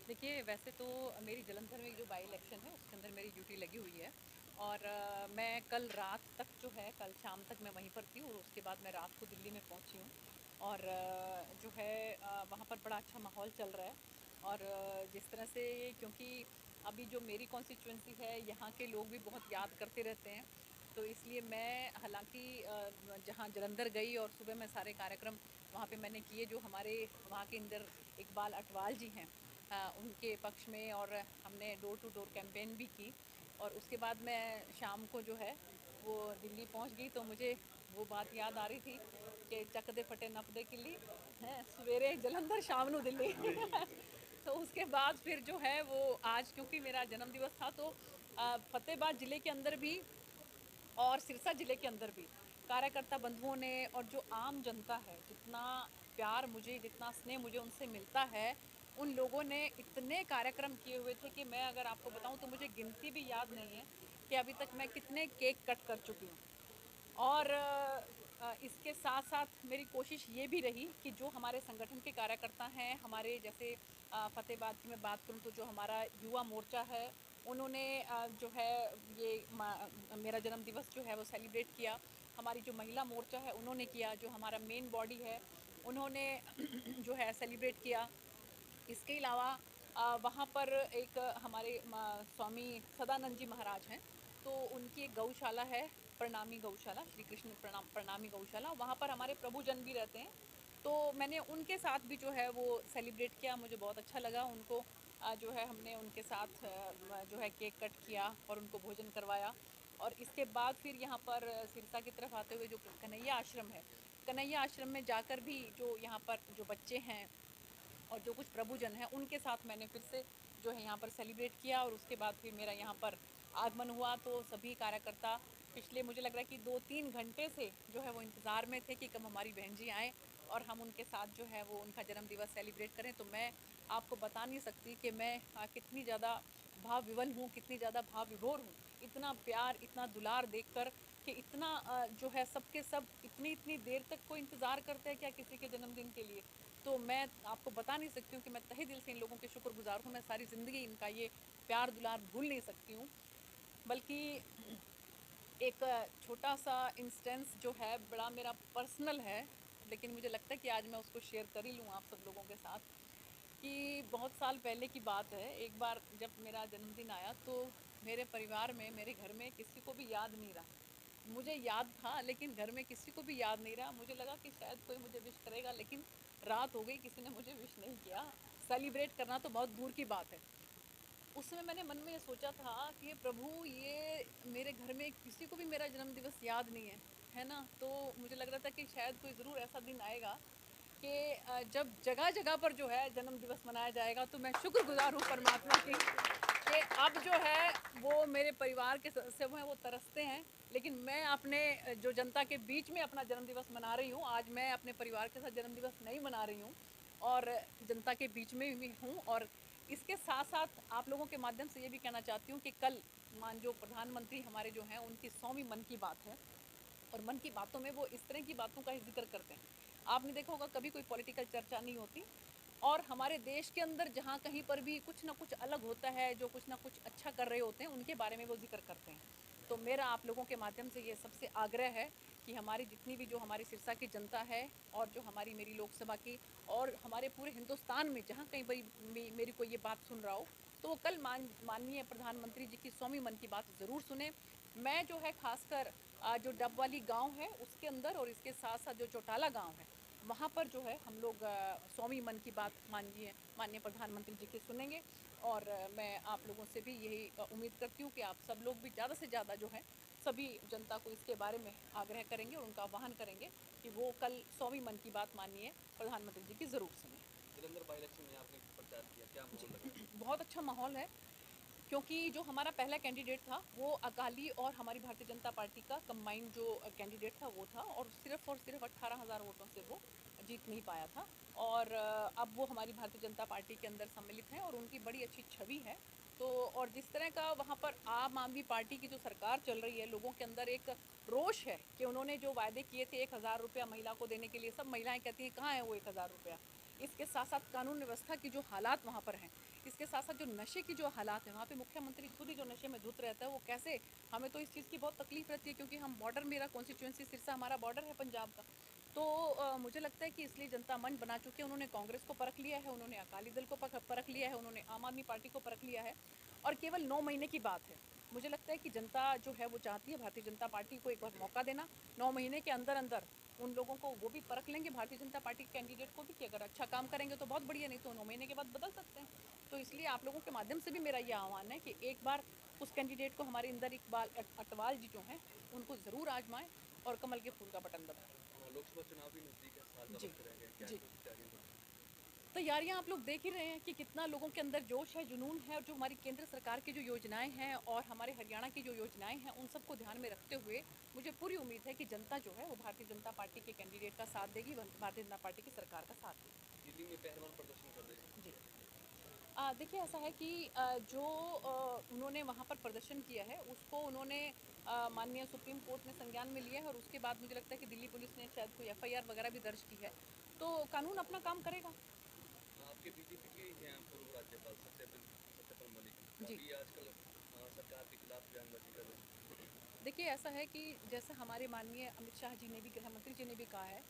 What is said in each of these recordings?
देखिए, वैसे तो मेरी जालंधर में जो बाई इलेक्शन है उसके अंदर मेरी ड्यूटी लगी हुई है और मैं कल रात तक जो है कल शाम तक मैं वहीं पर थी और उसके बाद मैं रात को दिल्ली में पहुंची हूँ और जो है वहाँ पर बड़ा अच्छा माहौल चल रहा है और जिस तरह से क्योंकि अभी जो मेरी कॉन्स्टिट्यूंसी है यहाँ के लोग भी बहुत याद करते रहते हैं, तो इसलिए मैं हालांकि जहाँ जालंधर गई और सुबह में सारे कार्यक्रम वहाँ पे मैंने किए जो हमारे वहाँ के अंदर इकबाल अटवाल जी हैं, उनके पक्ष में, और हमने डोर टू डोर कैंपेन भी की और उसके बाद मैं शाम को जो है वो दिल्ली पहुंच गई। तो मुझे वो बात याद आ रही थी कि चक दे फटे नप दे किली है सवेरे जलंधर शाम नू दिल्ली तो उसके बाद फिर जो है वो आज क्योंकि मेरा जन्म दिवस था तो फतेहाबाद ज़िले के अंदर भी और सिरसा ज़िले के अंदर भी कार्यकर्ता बंधुओं ने और जो आम जनता है, जितना प्यार मुझे, जितना स्नेह मुझे उनसे मिलता है, उन लोगों ने इतने कार्यक्रम किए हुए थे कि मैं अगर आपको बताऊं तो मुझे गिनती भी याद नहीं है कि अभी तक मैं कितने केक कट कर चुकी हूँ। और इसके साथ साथ मेरी कोशिश ये भी रही कि जो हमारे संगठन के कार्यकर्ता हैं, हमारे जैसे फतेहाबाद की मैं बात करूं तो जो हमारा युवा मोर्चा है, उन्होंने जो है ये मेरा जन्म दिवस जो है वो सेलिब्रेट किया। हमारी जो महिला मोर्चा है उन्होंने किया, जो हमारा मेन बॉडी है उन्होंने जो है सेलिब्रेट किया। इसके अलावा वहाँ पर एक हमारे स्वामी सदानंद जी महाराज हैं, तो उनकी एक गौशाला है, प्रणामी गौशाला, श्री कृष्ण प्रणामी गौशाला, वहाँ पर हमारे प्रभुजन भी रहते हैं। तो मैंने उनके साथ भी जो है वो सेलिब्रेट किया, मुझे बहुत अच्छा लगा उनको जो है हमने उनके साथ जो है केक कट किया और उनको भोजन करवाया। और इसके बाद फिर यहाँ पर सिरसा की तरफ आते हुए जो कन्हैया आश्रम है, कन्हैया आश्रम में जाकर भी जो यहाँ पर जो बच्चे हैं और जो कुछ प्रभुजन हैं उनके साथ मैंने फिर से जो है यहाँ पर सेलिब्रेट किया और उसके बाद फिर मेरा यहाँ पर आगमन हुआ। तो सभी कार्यकर्ता पिछले मुझे लग रहा है कि 2-3 घंटे से जो है वो इंतज़ार में थे कि कब हमारी बहन जी आएँ और हम उनके साथ जो है वो उनका जन्मदिवस सेलिब्रेट करें। तो मैं आपको बता नहीं सकती कि मैं कितनी ज़्यादा भाव विवल हूँ, कितनी ज़्यादा भाव विभोर हूँ, इतना प्यार, इतना दुलार देखकर कि इतना जो है सबके सब इतनी इतनी देर तक कोई इंतज़ार करते हैं क्या किसी के जन्मदिन के लिए। तो मैं आपको बता नहीं सकती हूँ कि मैं तहे दिल से इन लोगों के शुक्रगुजार हूँ। मैं सारी ज़िंदगी इनका ये प्यार दुलार भूल नहीं सकती हूँ। बल्कि एक छोटा सा इंस्टेंस जो है बड़ा मेरा पर्सनल है, लेकिन मुझे लगता है कि आज मैं उसको शेयर कर ही लूँ आप सब लोगों के साथ। कि बहुत साल पहले की बात है, एक बार जब मेरा जन्मदिन आया तो मेरे परिवार में, मेरे घर में किसी को भी याद नहीं रहा। मुझे याद था लेकिन घर में किसी को भी याद नहीं रहा। मुझे लगा कि शायद कोई मुझे विश करेगा, लेकिन रात हो गई, किसी ने मुझे विश नहीं किया। सेलिब्रेट करना तो बहुत दूर की बात है। उस समय मैंने मन में ये सोचा था कि ये प्रभु, ये मेरे घर में किसी को भी मेरा जन्मदिवस याद नहीं है ना? तो मुझे लग रहा था कि शायद कोई ज़रूर ऐसा दिन आएगा कि जब जगह-जगह पर जो है जन्मदिवस मनाया जाएगा। तो मैं शुक्रगुज़ार हूँ परमात्मा की कि अब जो है वो मेरे परिवार के सदस्य हैं वो तरसते हैं, लेकिन मैं अपने जो जनता के बीच में अपना जन्मदिवस मना रही हूँ। आज मैं अपने परिवार के साथ जन्मदिवस नहीं मना रही हूँ और जनता के बीच में भी हूँ। और इसके साथ-साथ आप लोगों के माध्यम से ये भी कहना चाहती हूँ कि कल जो प्रधानमंत्री हमारे जो हैं उनकी 100वीं मन की बात है और मन की बातों में वो इस तरह की बातों का ही ज़िक्र करते हैं। आपने देखा होगा कभी कोई पॉलिटिकल चर्चा नहीं होती और हमारे देश के अंदर जहाँ कहीं पर भी कुछ ना कुछ अलग होता है, जो कुछ ना कुछ अच्छा कर रहे होते हैं, उनके बारे में वो ज़िक्र करते हैं। तो मेरा आप लोगों के माध्यम से ये सबसे आग्रह है कि हमारी जितनी भी जो हमारी सिरसा की जनता है और जो हमारी मेरी लोकसभा की और हमारे पूरे हिंदुस्तान में जहाँ कहीं भाई मेरी कोई ये बात सुन रहा हो, तो वो कल माननीय प्रधानमंत्री जी की 100वीं मन की बात ज़रूर सुने। मैं जो है खासकर जो डब वाली गाँव है उसके अंदर और इसके साथ साथ जो चौटाला गाँव है, वहाँ पर जो है हम लोग 100वीं मन की बात माननीय प्रधानमंत्री जी की सुनेंगे। और मैं आप लोगों से भी यही उम्मीद करती हूँ कि आप सब लोग भी ज़्यादा से ज़्यादा जो है सभी जनता को इसके बारे में आग्रह करेंगे और उनका आह्वान करेंगे कि वो कल 100वीं मन की बात माननीय प्रधानमंत्री जी की ज़रूर सुने। जलंधर बाई इलेक्शन में आपने प्रचार किया, क्या जी माहौल लगा? बहुत अच्छा माहौल है, क्योंकि जो हमारा पहला कैंडिडेट था वो अकाली और हमारी भारतीय जनता पार्टी का कंबाइंड जो कैंडिडेट था वो था और सिर्फ 18,000 वोटों से वो जीत नहीं पाया था। और अब वो हमारी भारतीय जनता पार्टी के अंदर सम्मिलित हैं और उनकी बड़ी अच्छी छवि है। तो और जिस तरह का वहाँ पर आम आदमी पार्टी की जो सरकार चल रही है, लोगों के अंदर एक रोष है कि उन्होंने जो वायदे किए थे 1,000 रुपया महिला को देने के लिए, सब महिलाएं कहती हैं कहाँ है वो 1,000 रुपया। इसके साथ साथ कानून व्यवस्था की जो हालात वहाँ पर हैं, इसके साथ साथ जो नशे की जो हालात हैं वहाँ पे मुख्यमंत्री खुद ही जो नशे में धुत रहता है, वो कैसे, हमें तो इस चीज़ की बहुत तकलीफ रहती है क्योंकि हम बॉर्डर, मेरा कॉन्स्टिट्यूंसी सिरसा हमारा बॉर्डर है पंजाब का। तो मुझे लगता है कि इसलिए जनता मंच बना चुकी है, उन्होंने कांग्रेस को परख लिया है, उन्होंने अकाली दल को परख लिया है, उन्होंने आम आदमी पार्टी को परख लिया है और केवल 9 महीने की बात है। मुझे लगता है कि जनता जो है वो चाहती है भारतीय जनता पार्टी को एक बार मौका देना, 9 महीने के अंदर अंदर उन लोगों को वो भी परख लेंगे भारतीय जनता पार्टी के कैंडिडेट को भी कि अगर अच्छा काम करेंगे तो बहुत बढ़िया, नहीं तो 9 महीने के बाद बदल सकते हैं। तो इसलिए आप लोगों के माध्यम से भी मेरा ये आह्वान है कि एक बार उस कैंडिडेट को हमारे अंदर इकबाल अटवाल जी जो हैं उनको ज़रूर आजमाएं और कमल के फूल का बटन दबाएं। लोकसभा चुनाव भी नजदीक है, साल का जी वक्त रह गया, क्या जी। कुछ तैयारियां कर रहे हैं? तैयारियां आप लोग देख ही रहे हैं कि कितना लोगों के अंदर जोश है, जुनून है, और जो हमारी केंद्र सरकार की जो योजनाएं हैं और हमारे हरियाणा की जो योजनाएं हैं उन सबको ध्यान में रखते हुए मुझे पूरी उम्मीद है कि जनता जो है वो भारतीय जनता पार्टी के कैंडिडेट का साथ देगी, भारतीय जनता पार्टी की सरकार का साथ देगी। दिल्ली में पहलवान प्रदर्शन कर रहे हैं। जी। देखिए ऐसा है कि जो उन्होंने वहाँ पर प्रदर्शन किया है उसको उन्होंने माननीय सुप्रीम कोर्ट ने संज्ञान में लिया है और उसके बाद मुझे लगता है कि दिल्ली पुलिस ने शायद कोई एफआईआर वगैरह भी दर्ज की है, तो कानून अपना काम करेगा। आपके बीजेपी के हैं पूर्व राज्यपाल सत्यपाल मलिक, जी। काफी आजकल सरकार के खिलाफ बयानबाजी कर रहे हैं। देखिए ऐसा है कि जैसे हमारे माननीय अमित शाह जी ने भी, गृह मंत्री जी ने भी कहा है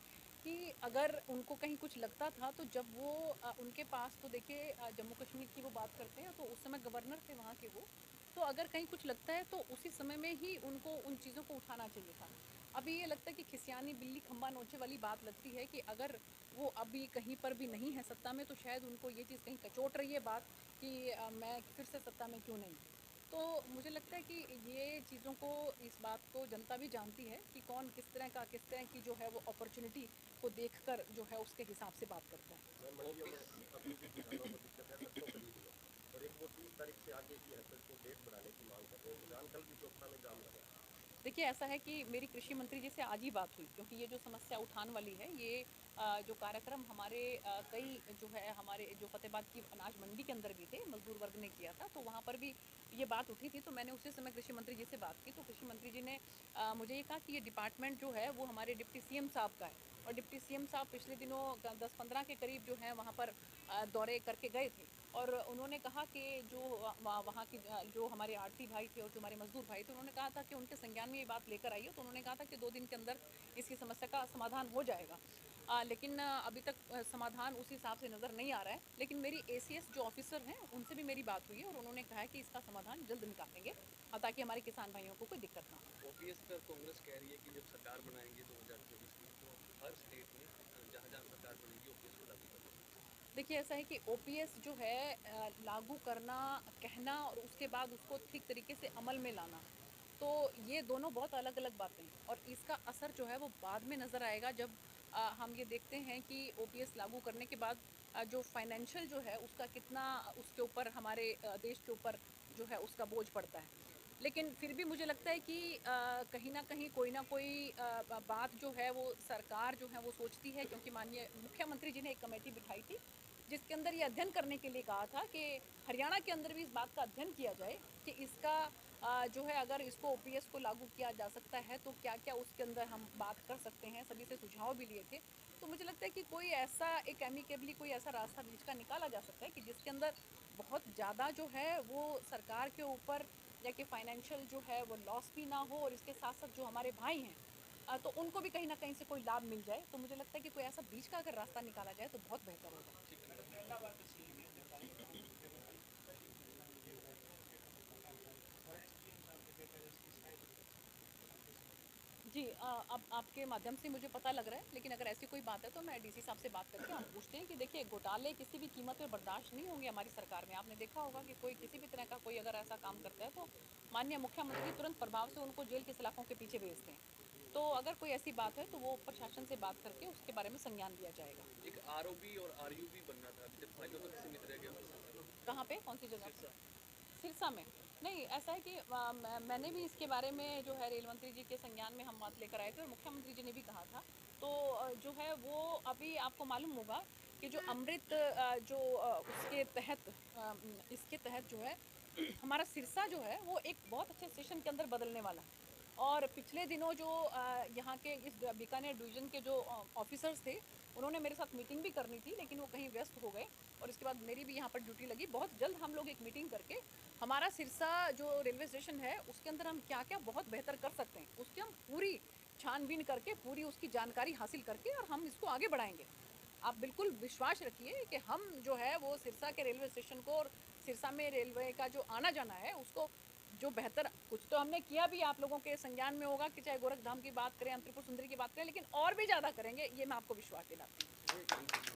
कि अगर उनको कहीं कुछ लगता था तो जब वो उनके पास तो देखिए जम्मू कश्मीर की वो बात करते हैं तो उस समय गवर्नर थे वहाँ के वो, तो अगर कहीं कुछ लगता है तो उसी समय में ही उनको उन चीज़ों को उठाना चाहिए था। अभी ये लगता है कि खिसियानी बिल्ली खंबा नोचे वाली बात लगती है कि अगर वो अभी कहीं पर भी नहीं है सत्ता में तो शायद उनको ये चीज़ कहीं कचोट रही है बात कि मैं फिर से सत्ता में क्यों नहीं। तो मुझे लगता है कि ये चीज़ों को, इस बात को जनता भी जानती है कि कौन किस तरह की जो है वो अपॉर्चुनिटी को देखकर जो है उसके हिसाब से बात करता है। मैं मंडियों में अभी भी किसानों को दिक्कत है, सरसों खरीद लो और एक वो 30 तारीख से आगे की है तो इसको डेट बढ़ाने की मांग कर रहे हैं। किसान कल भी चौथा में जाम लगा है। देखिए ऐसा है कि मेरी कृषि मंत्री जी से आज ही बात हुई क्योंकि ये जो समस्या उठान वाली है ये जो कार्यक्रम हमारे कई जो है हमारे जो फतेहाबाद की अनाज मंडी के अंदर भी थे, मजदूर वर्ग ने किया था, तो वहाँ पर भी ये बात उठी थी, तो मैंने उसी समय कृषि मंत्री जी से बात की, तो कृषि मंत्री जी ने मुझे ये कहा कि ये डिपार्टमेंट जो है वो हमारे डिप्टी सीएम साहब का है और डिप्टी सीएम साहब पिछले दिनों 10-15 के करीब जो है वहाँ पर दौरे करके गए थे और उन्होंने कहा कि जो वहाँ की जो हमारे आड़ती भाई थे और जो हमारे मजदूर भाई थे, उन्होंने कहा था कि उनके संज्ञान में ये बात लेकर आई है, तो उन्होंने कहा था कि 2 दिन के अंदर इसकी समस्या का समाधान हो जाएगा। लेकिन अभी तक समाधान उस हिसाब से नज़र नहीं आ रहा है, लेकिन मेरी एसीएस जो ऑफिसर हैं उनसे भी मेरी बात हुई है और उन्होंने कहा है कि इसका समाधान जल्द निकालेंगे ताकि हमारे किसान भाइयों को कोई दिक्कत ना हो। ओपीएस पर कांग्रेस कह रही है कि जब सरकार बनाएंगे 2024 में तो हर स्टेट में जहाँ जहाँ सरकार बनेगी ओपीएस को लागू कर देंगे। देखिए ऐसा है कि ओपीएस जो है लागू करना, कहना और उसके बाद उसको ठीक तरीके से अमल में लाना, तो ये दोनों बहुत अलग-अलग बातें हैं और इसका असर जो है वो बाद में नज़र आएगा जब हम ये देखते हैं कि ओपीएस लागू करने के बाद जो फाइनेंशियल जो है उसका कितना उसके ऊपर हमारे देश के ऊपर जो है उसका बोझ पड़ता है। लेकिन फिर भी मुझे लगता है कि कहीं न कहीं कोई ना कोई बात जो है वो सरकार जो है वो सोचती है क्योंकि माननीय मुख्यमंत्री जी ने एक कमेटी बिठाई थी, जिसके अंदर ये अध्ययन करने के लिए कहा था कि हरियाणा के अंदर भी इस बात का अध्ययन किया जाए कि इसका जो है अगर इसको ओपीएस को लागू किया जा सकता है तो क्या-क्या उसके अंदर हम बात कर सकते हैं, सभी से सुझाव भी लिए थे। तो मुझे लगता है कि कोई ऐसा एक एमिकेबली कोई ऐसा रास्ता बीच का निकाला जा सकता है कि जिसके अंदर बहुत ज़्यादा जो है वो सरकार के ऊपर या कि फाइनेंशियल जो है वो लॉस भी ना हो और इसके साथ-साथ जो हमारे भाई हैं तो उनको भी कहीं न कहीं से कोई लाभ मिल जाए। तो मुझे लगता है कि कोई ऐसा बीच का अगर रास्ता निकाला जाए तो बहुत बेहतर होगा। जी अब आपके माध्यम से मुझे पता लग रहा है, लेकिन अगर ऐसी कोई बात है तो मैं डीसी साहब से बात करके हम पूछते हैं कि देखिए घोटाले किसी भी कीमत पे बर्दाश्त नहीं होंगे हमारी सरकार में। आपने देखा होगा कि कोई किसी भी तरह का कोई अगर ऐसा काम करता है तो माननीय मुख्यमंत्री तुरंत प्रभाव से उनको जेल की सलाखों के पीछे भेजते हैं। तो अगर कोई ऐसी बात है तो वो प्रशासन से बात करके उसके बारे में संज्ञान लिया जाएगा। एक आरओबी और आरयूबी बनना था, अभी तक फाइलों तक सीमित रह गया हमारे कहाँ पे? कौन सी जगह पे? सिरसा। सिरसा में। नहीं, ऐसा है कि मैंने भी इसके बारे में जो है रेल मंत्री जी के संज्ञान में हम बात लेकर आए थे और मुख्यमंत्री जी ने भी कहा था। तो जो है वो अभी आपको मालूम होगा कि जो अमृत जो उसके तहत इसके तहत जो है हमारा सिरसा जो है वो एक बहुत अच्छे स्टेशन के अंदर बदलने वाला है। और पिछले दिनों जो यहाँ के इस बीकानेर डिवीज़न के जो ऑफ़िसर्स थे, उन्होंने मेरे साथ मीटिंग भी करनी थी, लेकिन वो कहीं व्यस्त हो गए और इसके बाद मेरी भी यहाँ पर ड्यूटी लगी। बहुत जल्द हम लोग एक मीटिंग करके हमारा सिरसा जो रेलवे स्टेशन है उसके अंदर हम क्या क्या बहुत बेहतर कर सकते हैं, उसकी हम पूरी छानबीन करके, पूरी उसकी जानकारी हासिल करके और हम इसको आगे बढ़ाएंगे। आप बिल्कुल विश्वास रखिए कि हम जो है वो सिरसा के रेलवे स्टेशन को और सिरसा में रेलवे का जो आना जाना है उसको जो बेहतर, कुछ तो हमने किया भी आप लोगों के संज्ञान में होगा कि चाहे गोरखधाम की बात करें, हम त्रिपुर सुंदरी की बात करें, लेकिन और भी ज़्यादा करेंगे, ये मैं आपको विश्वास दिलाती हूँ।